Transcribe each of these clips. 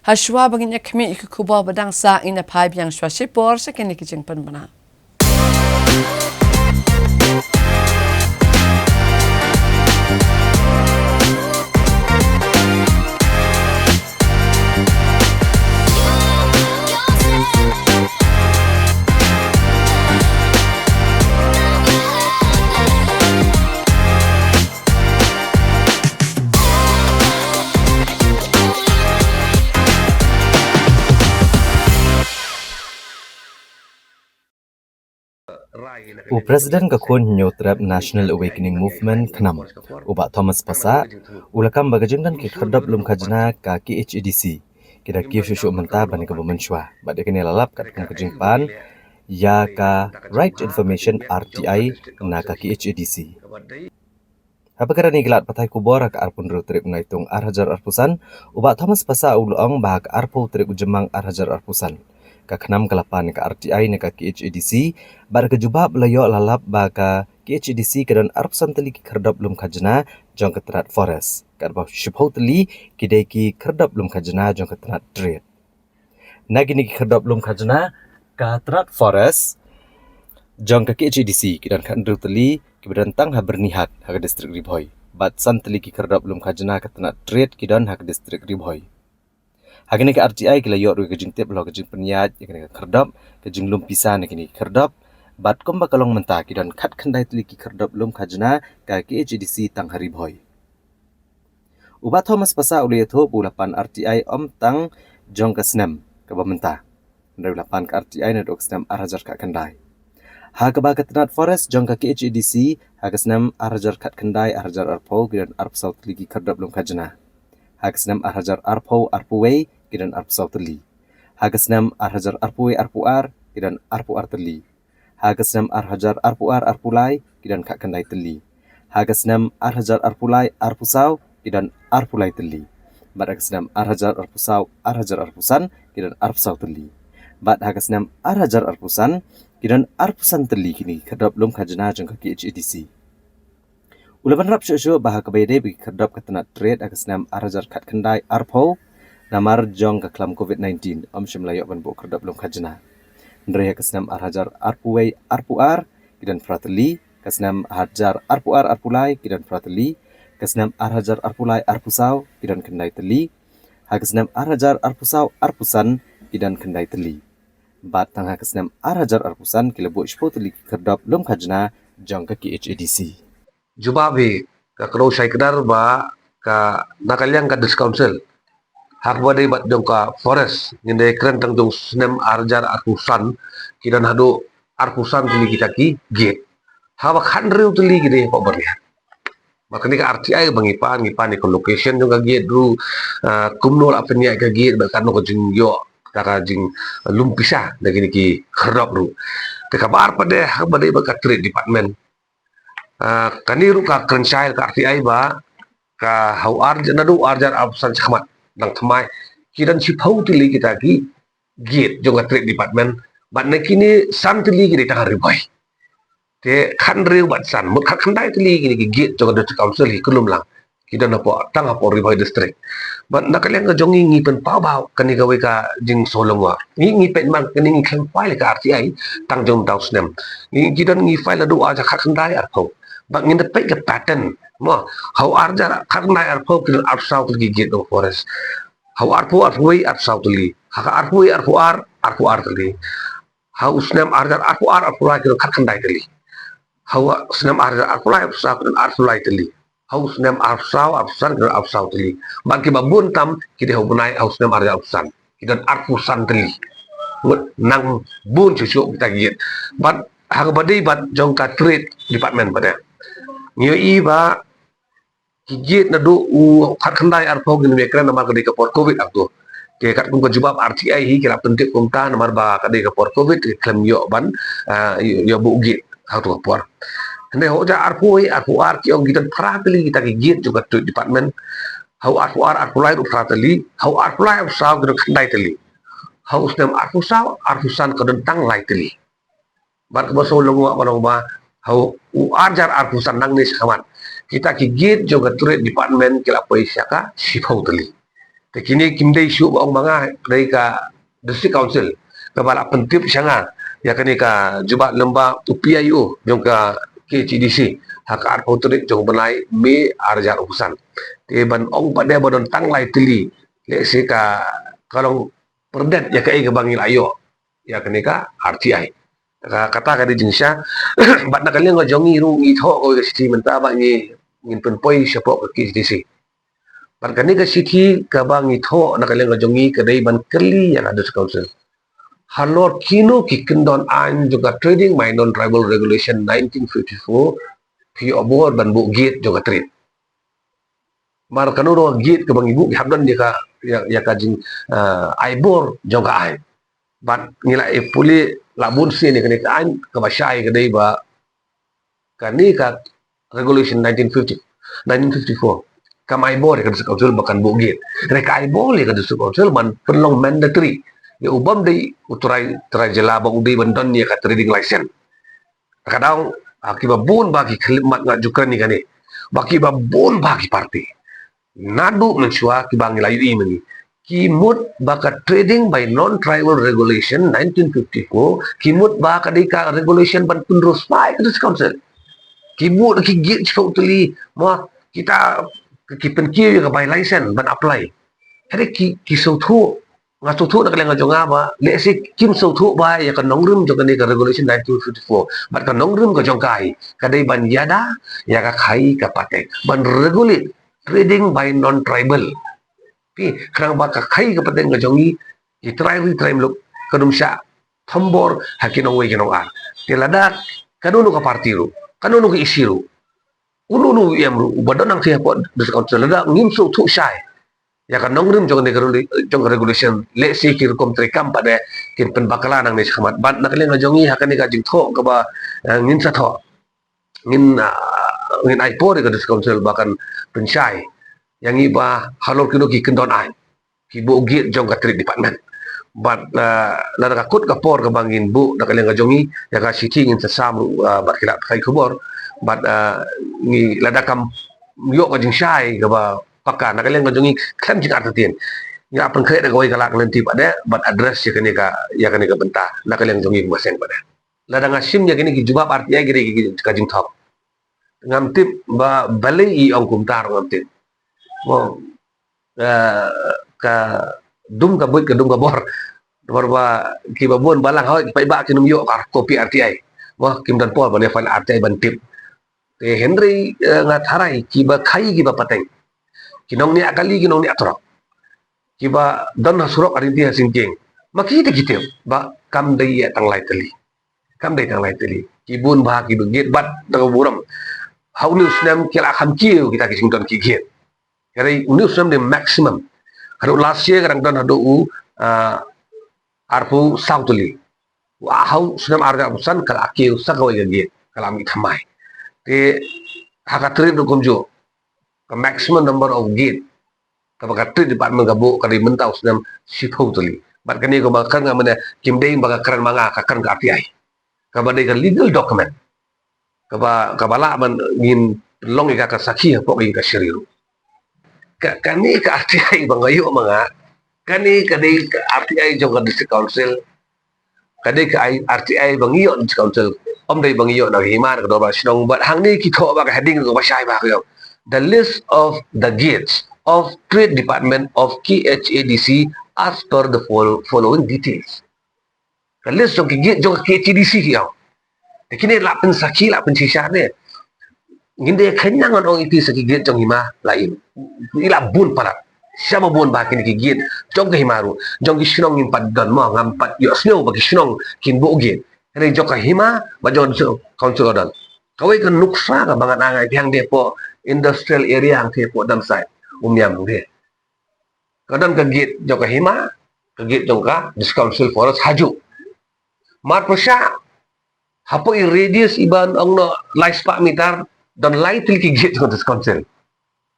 Hashwa baginya kami ikubah badang sa ina pai yang swasipor sa kini kijing penbana. Presiden kakun nyotrap National Awakening Movement khnam uba Thomas Pasa ulakam bagajeng dan ki khadap lum khajna ka ki HEDC kira ki shushu menta ban ka bumenshwa bade kene lalap kat kum kajing pan ya ka Right Information RTI na ka ki HEDC Apakah ni gelat patai kubor ka arpun ru trip naitung arhajar arpusan uba Thomas Pasa ulong bahak arpu trip ujemang arhajar arpusan kakhnam kalapan ka RTI na ka HEDC bar ka jubab layo lalap ba ka HEDC kadan arpsan tali ki khardap lum khajna jong ka trat forest ka ba shibhau tali kidai ki khardap lum khajna jong ka trat trade nagini ki khardap lum khajna ka trat forest jong ka HEDC kidan khandru tali ki berantang ha bernihat ha distrik Ribhoi bat san tali ki khardap lum khajna ka trat trade kidan ha distrik Ribhoi Hagini ke RTI kila yok ru kejing tip lo kejing penyat kena kerdap kejing lum pisah nak kini kerdap bat kom bakalong mentah kidan kat kendai tuli ki kerdap lum khajna ka HEDC tang hari boy Ubat Thomas Pasa uli etho bulapan RTI om tang jong ka snem ka mentah dari bulapan ka RTI na dok snem arajar ka kendai ha ka ba katnat forest jong ka HEDC ha ka snem arajar kat kendai arajar arpo kidan arpsau tuli ki kerdap lum khajna ha ka snem arajar arpo arpuwei kidan arpu sauteli. Hagasnam arhajar arpuwe arpuar kidan arpuar teli. Hagasnam arhajar arpuar arpulai kidan kak kendai teli. Hagasnam arhajar arpulai arpusau kidan arpulai teli. Bat hagasnam arhajar arpusau arhajar arpusan kidan arpusau teli. Bat hagasnam arhajar arpusan kidan arpusan teli kini kedap lum khajna jong ka HEDC. Ulaban rap syusyu bahak kebayade bagi kedap ketenat trade hagasnam arhajar kat kendai arpo namar jong ka klam COVID-19 om shimlayo ban bo kerdap lum khajna ndre kasnam arhajar arpuwei arpuar kidan frateli kasnam arhajar arpuar arpulai kidan frateli kasnam arhajar arpulai arpusau kidan kendai teli hakasnam arhajar arpusau arpusan kidan kendai teli bat tang hakasnam arhajar arpusan kilebo ispo teli kerdap lum khajna jong ka HEDC jubabe ka kro shaikdar ba ka nakalyang ka council hak badai bat jongka forest ngende keren tang jong snem arjar arpusan kidan hado arpusan tuli kita ki gate hawa khandreu tuli gide kok berlihat makani ka RTI bangipan ngipan ke location jong ka gate dulu kumnol apenya ka gate bakano ko jing yo kara jing lumpisa dagini ki khrop ru ke kabar pade hak badai ba ka trade department kani ru ka krenchail ka RTI ba ka hau arjar nadu arjar arpusan chamat nang thamai kidan sipau tili kita ki gate jong trade department bat na kini san tili ki tang ribai te khan reu bat san mut khat khandai tili ki gate jong district council hi kulum lang kidan apo tang apo ribai district bat na kaleng jong ngi pen pau bau kani gawe ka jing solongwa ngi pen man kani ngi khem file ka RTI tang jong tau snem ngi kidan ngi file adu aja khat khandai arpo bat ngi de pe ka pattern mo hau arjar khandai arpo kidan arpsau tili gate of forest hau arpu arpuwei arpsau tuli haka arpuwei arpuar tuli hau snem arjar arpuar arpulai kidan khat khandai tuli hau snem arjar arpulai arpsau kidan arpulai tuli hau snem arpsau arpusan kidan arpsau tuli bangki babun tam kide hau benai hau snem arjar arpusan kidan arpusan tuli nang bun cucu kita git bat hak badai bat jong ka trade department pada ngiyo iba gigit na do khat khandai arpo gin mekran namar kadai ka por covid akto ke kat kum ko jubab RTI hi kira pentik kum ta namar ba kadai ka por covid klem yo ban yo bu git how to por ande ho ja arpo hi arpo ar ki ong gitan prateli kita gigit juga tu department how arpo ar arpo lai prateli how arpo lai saw gin khandai teli how snem arpo saw arpo san kadon tang lai teli bar ko so longo barong ba how arjar arpo san nang ni sakamat kita ki gate juga trade department kila paisa ka sipau teli Kini kimdai isu ong mga dari ka district council ka bala pentip syanga ya kini ka jubat lemba UPIU jong ka KCDC hak autorit jong benai me arjar urusan te ban ong pada badon tang lai tili le se ka kalau perdet ya kai ka bangil ayo ya kini ka RTI kata ka di jingsya bat na kaleng jongi ru ngi tho ko si menta ba ni ngin penpoi siapa ke KCDC ban kani ka siti ka bang itho na kaleng jongi ka dai ban kali yang ada council halor kino ki kendon an juga trading by non tribal regulation 1954 pi obor ban bu gate juga trade mar kanuro gate ka bang ibu habdan dia ka ya ka jing aibor juga ai ban ngila e puli labun si ni kani ka an ka basyai ka dai ba kani ka regulation 1954 kamai bor ka district council bakan bugit reka ai boleh ka district council man penlong mandatory ya ubam dei uturai jela bang dei bandon ya ka trading license kadang akibat bun bagi klimat ngajukan ni kani baki babun bagi parti nadu mensua ki bang layu imani kimut baka trading by non tribal regulation 1954 kimut baka dika regulation ban pendurus pai ka district council kimut ki git totally ma kita kipen ki ka by license ban apply hari ki so thu nga so thu na kala nga jonga ba le si kim so thu ba ya ka nongrum jo ka ni ka regulation 1954 bat ka nongrum ka jong kai ka dai ban yada ya ka khai ka patek ban regulate trading by non tribal pi krang ba ka khai ka patek ka jongi ki try look kadum sya thambor hakinong we kinong a tilada kanunu ka parti ru kanunu ka isiru ulu yang badan ang siya po diskount da ngim so thu sai ya kan nongrim jong regulation le si kir kom trekam pada kin pen bakala nang ni khamat ban nak le ngajongi hakan ni ka jing tho ka ba ngin sa tho ngin ai po ka diskount bahkan pensai yang iba halor kino ki kendon ai ki bo git jong ka trade department bat la ka kut ka por ka bangin bu nak le ngajongi ya ka siti ngin sa sam bat kila kai khubor bat ni ladakam yo ka jing shai ka ba pakka na kaleng jongi klem jing artien ya apan kre da goi kalak lenti pada bat address ya kani ka benta na kaleng jongi ba sen pada ladang asim ya kini ki jubab RTI giri ka jing thop ngam tip ba balai i ong kumtar ngam tip mo ka dum ka buit ka dum ka bor ba ki ba bon balang hoy pai ba kinum yo ka kopi RTI mo kim dan por ba le fan RTI ban tip te Henry ngatharai kiba khai kiba pateng kinong ni akali kinong ni atrok kiba dan hasurok arinti hasingking makita kiteu ba kam dai ya tang lai tali kibun bah kibu git bat tang buram how news nam kila kham kiu kita kisington ki git kare news nam de maximum haro last year kadang dan hado arpu sautuli wa how sunam arga usan kala kiu sakawai git kala mi thamai te hakatri dukum jo ka maximum number of gate ka bakatri department gabo ka di mentau senam sipho tuli bat kani ko bakar nga mana kimdei baka kran manga ka kan ka RTI ka badai ka legal document ka bala man ngin long ka sakhi po ka shiriru kani ka RTI bangayo mga kani kadai ka RTI jo ka district council kadai ka RTI bangiyo district council om dai bangiyo na himan ka doba sinong but hang ni kitho ba ka heading ko basay ba kayo the list of the gates of trade department of KHADC as per the following details the list of gate jo KHADC kiyo kini lapen saki lapen sisa ne nginde kanyang on iti sa gate jong hima lain ila bun pala siapa bun ba kini gate jong ka himaru jong ki sinong impat don mo ngampat yo snow ba ki sinong kin bo gate Ini joka hima bajon council dan kawai kan nuksa ka bangat angai yang depo industrial area yang depo dam site umyam dia kadang kegit joka hima kegit jongka dis council forest haju mat pasya hapo i radius iban ang no life spa meter dan light til kigit jong dis council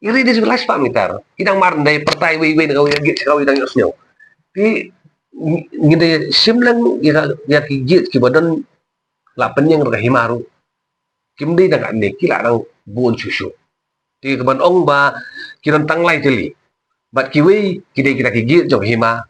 i radius life spa meter idang mar dai pertai wi na kawai git kawai dang yosnyo ti ngide simlang ya kigit ki badan lapan yang raka himaru kimdi dang ane kila dang buon susu ti kaban ong ba kiran tanglay tili Bat kiwi kita gigi jong hima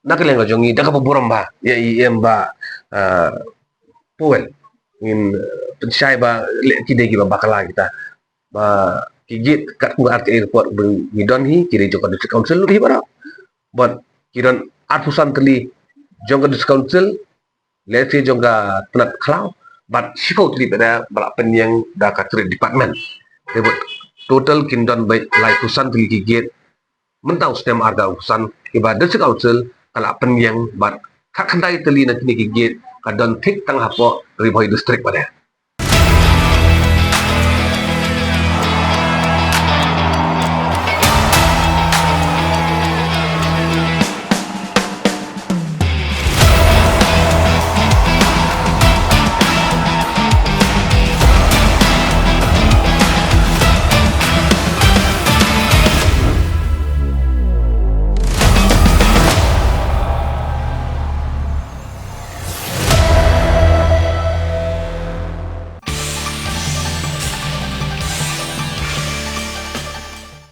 nak leng jong i dak buram ba ya em ba poel in pensai ba le kide ki ba bakala kita ba gigi kat ku art airport beng midon hi kide jong district council hi bara but kiron atusan teli jong district council let's say jong ga penat klau but sifau teli pada bala penyang da ka department debut total kindon by lai tusan teli gigi mentang stem arga usan iba district council kala penyang bat kakandai teli na kini gigit kadon tik tang hapo riboy district pada